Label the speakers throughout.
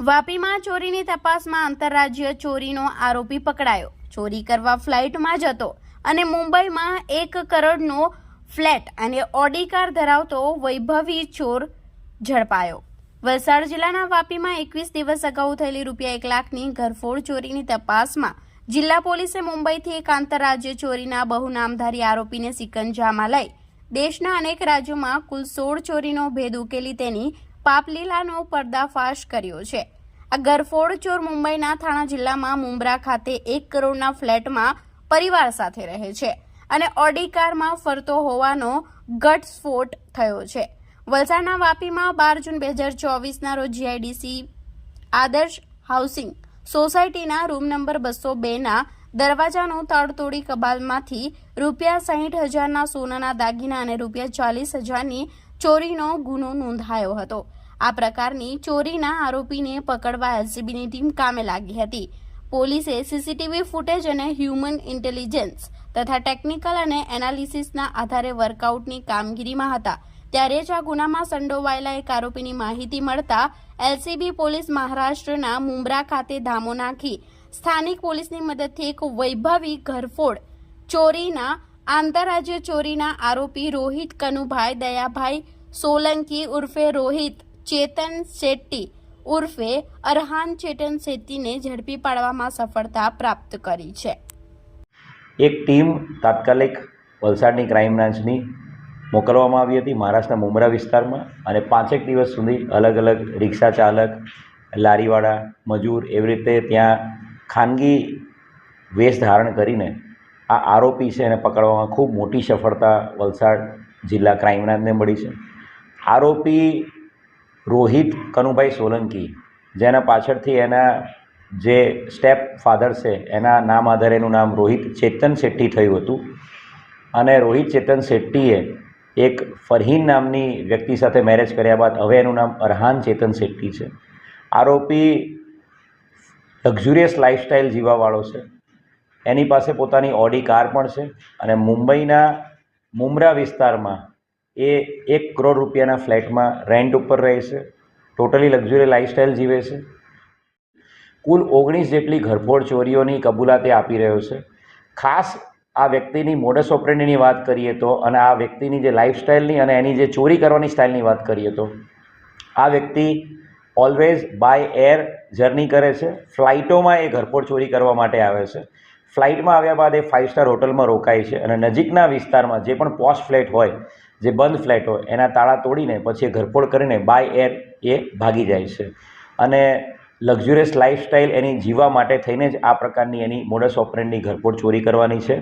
Speaker 1: વાપીમાં ચોરીની તપાસમાં આંતરરાજ્ય ચોરીનો આરોપી પકડાયો। ચોરી કરવા ફ્લાઇટમાં જતો અને મુંબઈમાં 1 કરોડનો ફ્લેટ અને ઓડી કાર ધરાવતો વૈભવી ચોર ઝડપાયો। વલસાડ જિલ્લાના વાપીમાં 21 દિવસ અગાઉ થયેલી રૂપિયા 1 લાખની ઘરફોડ ચોરીની તપાસમાં જિલ્લા પોલીસે મુંબઈથી એક આંતરરાજ્ય ચોરીના બહુનામધારી આરોપીને સિકંજામાં લઈ દેશના અનેક રાજ્યોમાં કુલ 16 ચોરીનો ભેદ ઉકેલી તેની પાપલીલાનો પર્દાફાશ કર્યો છે। આ ઘરફોડ ચોર મુંબઈના થાણા જિલ્લામાં મુંબ્રા ખાતે 1 કરોડના ફ્લેટમાં પરિવાર સાથે રહે છે અને ઓડી કારમાં ફરતો હોવાનો ઘટસ્ફોટ થયો છે। વલસાડના વાપીમાં 12 જૂન 2024ના રોજ જીઆઈડીસી આદર્શ હાઉસિંગ સોસાયટીના રૂમ નંબર 202ના દરવાજાનો તાળ તોડી કબાલમાંથી રૂપિયા 60,000ના સોનાના દાગીના અને રૂપિયા 40,000ની ચોરીનો ગુનો નોંધાયો હતો। આ પ્રકારની ચોરીના આરોપીને પકડવા એલસીબીની ટીમ કામે લાગી હતી। પોલીસે સીસીટીવી ફૂટેજ અને હ્યુમન ઇન્ટેલિજન્સ તથા ટેકનિકલ અને એનાલિસિસના આધારે વર્કઆઉટની કામગીરીમાં હતા। ત્યારે જ આ ગુનામાં સંડોવાયેલા એક આરોપીની માહિતી મળતા એલસીબી પોલીસ મહારાષ્ટ્રના મુંબ્રા ખાતે ધામો નાખી સ્થાનિક પોલીસની મદદથી એક વૈભવી ઘરફોડ ચોરીના આંતરરાજ્ય ચોરીના આરોપી રોહિત કનુભાઈ દયાભાઈ સોલંકી ઉર્ફે રોહિત ચેતન શેટ્ટી ઉર્ફે અરહાન ચેતન શેટ્ટીને ઝડપી પાડવામાં સફળતા પ્રાપ્ત કરી છે।
Speaker 2: એક ટીમ તાત્કાલિક વલસાડની ક્રાઇમ બ્રાન્ચની મોકલવામાં આવી હતી મહારાષ્ટ્રના મુંબ્રા વિસ્તારમાં અને 5 દિવસ સુધી અલગ અલગ રિક્ષા ચાલક, લારીવાળા, મજૂર એવી રીતે ત્યાં ખાનગી વેશ ધારણ કરીને આ આરોપી છે એને પકડવામાં ખૂબ મોટી સફળતા વલસાડ જિલ્લા ક્રાઇમ બ્રાન્ચને મળી છે। આરોપી રોહિત કનુભાઈ સોલંકી, જેના પાછળથી એના જે સ્ટેપ ફાધર છે એના નામ આધારે એનું નામ રોહિત ચેતન શેટ્ટી થયું હતું અને રોહિત ચેતન શેટ્ટીએ એક ફરહીન નામની વ્યક્તિ સાથે મેરેજ કર્યા બાદ હવે એનું નામ અરહાન ચેતન શેટ્ટી છે। આરોપી લક્ઝુરિયસ લાઇફસ્ટાઇલ જીવવાવાળો છે। એની પાસે પોતાની ઓડી કાર પણ છે અને મુંબઈના મુંબ્રા વિસ્તારમાં એ 1 કરોડ રૂપિયાના ફ્લેટમાં રેન્ટ ઉપર રહે છે। ટોટલી લક્ઝુરી લાઇફસ્ટાઇલ જીવે છે। કુલ 19 જેટલી ઘરફોડ ચોરીઓની કબૂલાતે આપી રહ્યો છે। ખાસ આ વ્યક્તિની મોડસ ઓપરેન્ડીની વાત કરીએ તો અને આ વ્યક્તિની જે લાઇફસ્ટાઇલની અને એની જે ચોરી કરવાની સ્ટાઇલની વાત કરીએ તો આ વ્યક્તિ ઓલવેઝ બાય એર જર્ની કરે છે। ફ્લાઇટોમાં એ ઘરફોડ ચોરી કરવા માટે આવે છે। ફ્લાઇટમાં આવ્યા બાદ એ 5 સ્ટાર હોટલમાં રોકાય છે અને નજીકના વિસ્તારમાં જે પણ પોશ ફ્લેટ હોય, જે બંધ ફ્લેટ હોય, એના તાળા તોડીને પછી એ ઘરફોડ કરીને બાય એર એ ભાગી જાય છે અને લક્ઝુરિયસ લાઇફસ્ટાઇલ એની જીવવા માટે થઈને જ આ પ્રકારની એની મોડસ ઓપરેન્ડની ઘરફોડ ચોરી કરવાની છે।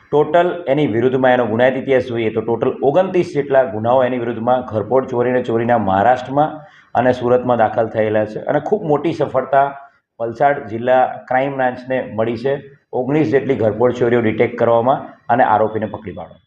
Speaker 2: ટોટલ એની વિરુદ્ધમાં એનો ગુનાહિત ઇતિહાસ જોઈએ તો ટોટલ 29 જેટલા ગુનાઓ એની વિરુદ્ધમાં ઘરફોડ ચોરીના મહારાષ્ટ્રમાં અને સુરતમાં દાખલ થયેલા છે અને ખૂબ મોટી સફળતા વલસાડ જિલ્લા ક્રાઇમ બ્રાન્ચને મળી છે 19 જેટલી ઘરફોડ ચોરીઓ ડિટેક્ટ કરવામાં અને આરોપીને પકડી પાડવા।